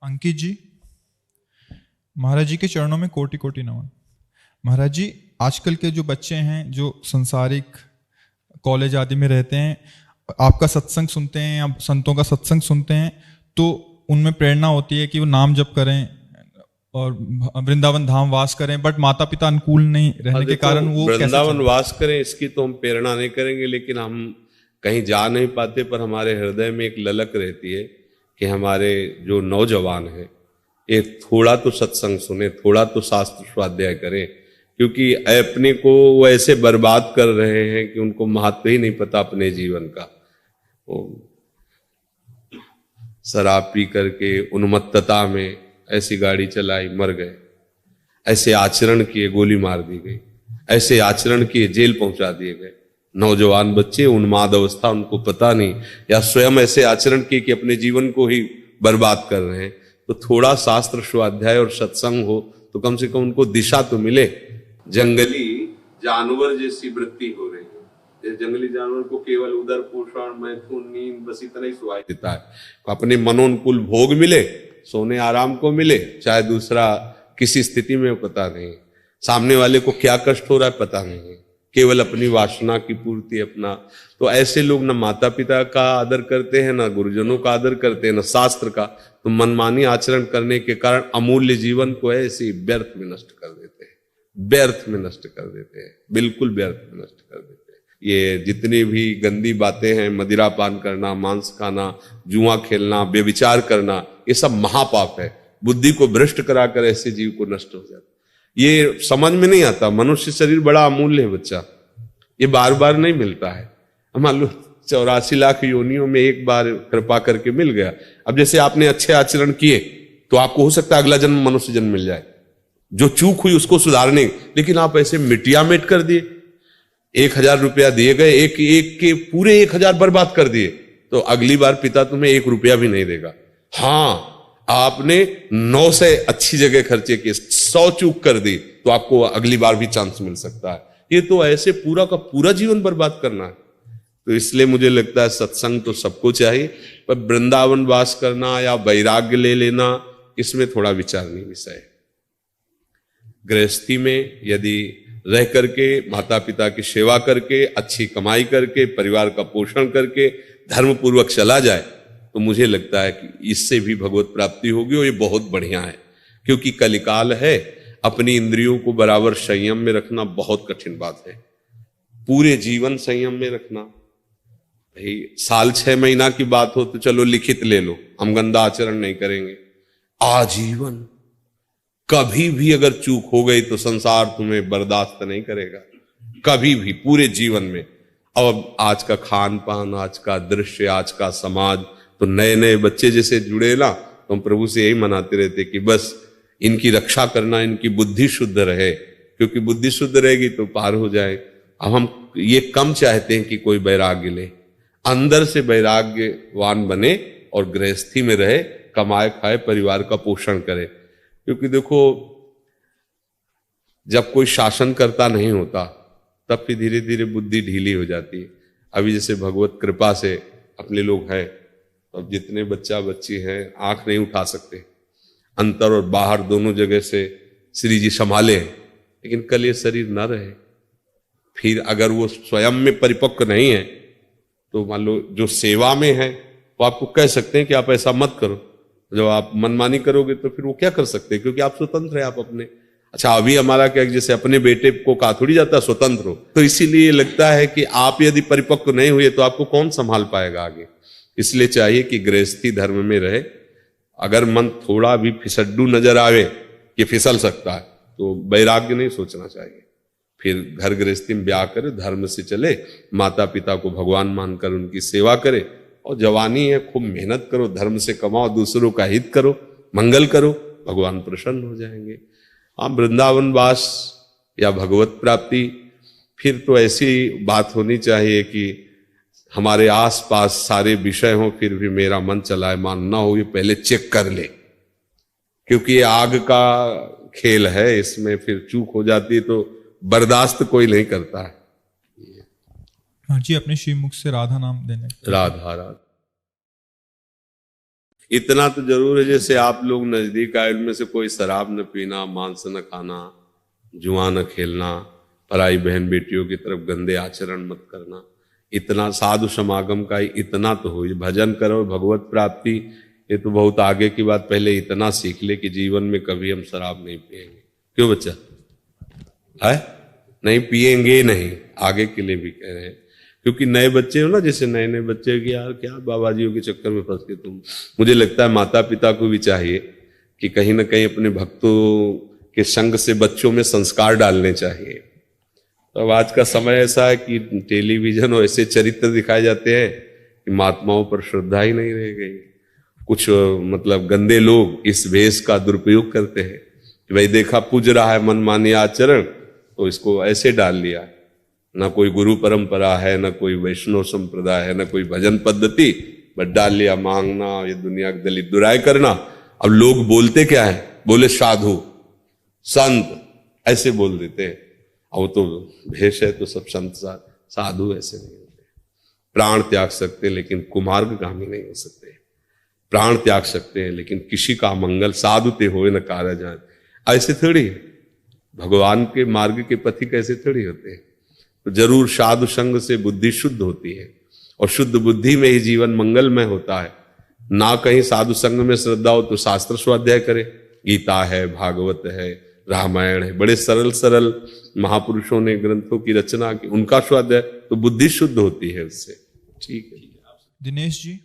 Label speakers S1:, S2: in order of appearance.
S1: अंकित जी, महाराज जी के चरणों में कोटि कोटि नमन। महाराज जी, आजकल के जो बच्चे हैं जो संसारिक कॉलेज आदि में रहते हैं, आपका सत्संग सुनते हैं या संतों का सत्संग सुनते हैं तो उनमें प्रेरणा होती है कि वो नाम जप करें और वृंदावन धाम वास करें, बट माता पिता अनुकूल नहीं रहने के कारण वो
S2: वृंदावन वास करें इसकी तो हम प्रेरणा नहीं करेंगे, लेकिन हम कहीं जा नहीं पाते, पर हमारे हृदय में एक ललक रहती है कि हमारे जो नौजवान हैं एक थोड़ा तो सत्संग सुने, थोड़ा तो शास्त्र स्वाध्याय करें, क्योंकि अपने को वो ऐसे बर्बाद कर रहे हैं कि उनको महत्व ही नहीं पता अपने जीवन का। शराब पी करके उन्मत्तता में ऐसी गाड़ी चलाई, मर गए। ऐसे आचरण किए, गोली मार दी गई। ऐसे आचरण किए, जेल पहुंचा दिए गए। नौजवान बच्चे उन्माद अवस्था, उनको पता नहीं, या स्वयं ऐसे आचरण किए कि अपने जीवन को ही बर्बाद कर रहे हैं। तो थोड़ा शास्त्र स्वाध्याय और सत्संग हो तो कम से कम उनको दिशा तो मिले। जंगली जानवर जैसी वृत्ति हो रही है। जंगली जानवर को केवल उदर पोषण, मैथुन, नींद, बस इतना ही सुहाई देता है। अपने मनोनुकूल भोग मिले, सोने आराम को मिले, चाहे दूसरा किसी स्थिति में पता नहीं, सामने वाले को क्या कष्ट हो रहा है पता नहीं, केवल अपनी वासना की पूर्ति अपना। तो ऐसे लोग न माता पिता का आदर करते हैं, न गुरुजनों का आदर करते हैं, न शास्त्र का। तो मनमानी आचरण करने के कारण अमूल्य जीवन को ऐसे व्यर्थ में नष्ट कर देते हैं, व्यर्थ में नष्ट कर देते हैं, बिल्कुल व्यर्थ में नष्ट कर देते हैं। ये जितनी भी गंदी बातें हैं, मदिरा पान करना, मांस खाना, जुआ खेलना, व्यभिचार करना, ये सब महापाप है। बुद्धि को भ्रष्ट कराकर ऐसे जीव को नष्ट हो जाता। ये समझ में नहीं आता। मनुष्य शरीर बड़ा अमूल्य है बच्चा, ये बार बार नहीं मिलता है। मान लो 84 लाख योनियों में एक बार कृपा करके मिल गया। अब जैसे आपने अच्छे आचरण किए तो आपको हो सकता है अगला जन्म मनुष्य जन्म मिल जाए, जो चूक हुई उसको सुधारने। लेकिन आप ऐसे मिटिया मिट कर दिए, 1000 रुपया दिए गए, एक के पूरे 1000 बर्बाद कर दिए, तो अगली बार पिता तुम्हें 1 रुपया भी नहीं देगा। हाँ, आपने 9 से अच्छी जगह खर्चे किए, 100 चूक कर दी, तो आपको अगली बार भी चांस मिल सकता है। ये तो ऐसे पूरा का पूरा जीवन बर्बाद करना है। तो इसलिए मुझे लगता है सत्संग तो सबको चाहिए, पर वृंदावन वास करना या वैराग्य ले लेना, इसमें थोड़ा विचारनीय विषय है। गृहस्थी में यदि रह करके, माता पिता की सेवा करके, अच्छी कमाई करके, परिवार का पोषण करके धर्म पूर्वक चला जाए, तो मुझे लगता है कि इससे भी भगवत प्राप्ति होगी, और ये बहुत बढ़िया है। क्योंकि कलिकाल है, अपनी इंद्रियों को बराबर संयम में रखना बहुत कठिन बात है। पूरे जीवन संयम में रखना, भाई साल 6 महीना की बात हो तो चलो लिखित ले लो, हम गंदा आचरण नहीं करेंगे। आजीवन कभी भी अगर चूक हो गई तो संसार तुम्हें बर्दाश्त नहीं करेगा, कभी भी, पूरे जीवन में। अब आज का खान पान, आज का दृश्य, आज का समाज, तो नए नए बच्चे जैसे जुड़े ना, तो हम प्रभु से यही मनाते रहते कि बस इनकी रक्षा करना, इनकी बुद्धि शुद्ध रहे, क्योंकि बुद्धि शुद्ध रहेगी तो पार हो जाए। अब हम ये कम चाहते हैं कि कोई वैराग्य ले, अंदर से वैराग्यवान बने और गृहस्थी में रहे, कमाए खाए, परिवार का पोषण करे। क्योंकि देखो, जब कोई शासन करता नहीं होता तब फिर धीरे धीरे बुद्धि ढीली हो जाती है। अभी जैसे भगवत कृपा से अपने लोग हैं, अब जितने बच्चा बच्ची हैं आंख नहीं उठा सकते, अंतर और बाहर दोनों जगह से श्री जी संभाले हैं। लेकिन कल ये शरीर न रहे, फिर अगर वो स्वयं में परिपक्व नहीं है तो मान लो जो सेवा में है वो आपको कह सकते हैं कि आप ऐसा मत करो। जब आप मनमानी करोगे तो फिर वो क्या कर सकते हैं, क्योंकि आप स्वतंत्र है, आप अपने। अच्छा, अभी हमारा क्या, जैसे अपने बेटे को कहा थोड़ी जाता स्वतंत्र हो, तो इसीलिए लगता है कि आप यदि परिपक्व नहीं हुए तो आपको कौन संभाल पाएगा आगे। इसलिए चाहिए कि गृहस्थी धर्म में रहे। अगर मन थोड़ा भी फिसड्डू नजर आवे कि फिसल सकता है तो वैराग्य नहीं सोचना चाहिए। फिर घर गृहस्थी में ब्याह करे, धर्म से चले, माता पिता को भगवान मानकर उनकी सेवा करे, और जवानी है खूब मेहनत करो, धर्म से कमाओ, दूसरों का हित करो, मंगल करो, भगवान प्रसन्न हो जाएंगे। हाँ, वृंदावन वास या भगवत प्राप्ति, फिर तो ऐसी बात होनी चाहिए कि हमारे आसपास सारे विषय हों, फिर भी मेरा मन चलायमान ना हो, ये पहले चेक कर ले। क्योंकि ये आग का खेल है, इसमें फिर चूक हो जाती है तो बर्दाश्त कोई नहीं करता है।
S1: हाँ जी, अपने श्रीमुख से राधा नाम देने।
S2: राधा राधा। इतना तो जरूर है, जैसे आप लोग नजदीक आए उनमें से कोई शराब न पीना, मांस न खाना, जुआ न खेलना, पराई बहन बेटियों की तरफ गंदे आचरण मत करना, इतना साधु समागम का ही इतना तो हो, भजन करो भगवत प्राप्ति, ये तो बहुत आगे की बात। पहले इतना सीख ले कि जीवन में कभी हम शराब नहीं पिएंगे। क्यों बच्चा है? नहीं पिएंगे, नहीं, आगे के लिए भी कह रहे हैं। क्योंकि नए बच्चे हो ना, जैसे नए नए बच्चे कि यार क्या बाबाजियों के चक्कर में फंस के तुम, मुझे लगता है माता पिता को भी चाहिए कि कहीं ना कहीं अपने भक्तों के संग से बच्चों में संस्कार डालने चाहिए। तो अब आज का समय ऐसा है कि टेलीविजन और ऐसे चरित्र दिखाए जाते हैं कि महात्माओं पर श्रद्धा ही नहीं रह गई। कुछ मतलब गंदे लोग इस वेश का दुरुपयोग करते हैं कि भाई देखा पूज रहा है मनमानी आचरण, तो इसको ऐसे डाल लिया, ना कोई गुरु परंपरा है, ना कोई वैष्णव संप्रदाय है, ना कोई भजन पद्धति, बस डाल लिया मांगना, ये दुनिया की दलित दुराई करना। अब लोग बोलते क्या है, बोले साधु संत, ऐसे बोल देते हैं। और तो भेष है तो सब संत साधु ऐसे नहीं होते। प्राण त्याग सकते लेकिन कुमार्गगामी नहीं हो सकते। प्राण त्याग सकते हैं लेकिन किसी का मंगल साधु ते होए न कार्य जान, ऐसे थोड़ी है। भगवान के मार्ग के पथिक कैसे थोड़ी होते हैं। तो जरूर साधु संग से बुद्धि शुद्ध होती है और शुद्ध बुद्धि में ही जीवन मंगलमय होता है। ना कहीं साधु संग में श्रद्धा हो तो शास्त्र स्वाध्याय करे, गीता है, भागवत है, रामायण है, बड़े सरल सरल महापुरुषों ने ग्रंथों की रचना की, उनका स्वाध्याय, तो बुद्धि शुद्ध होती है उससे। ठीक है
S1: दिनेश जी,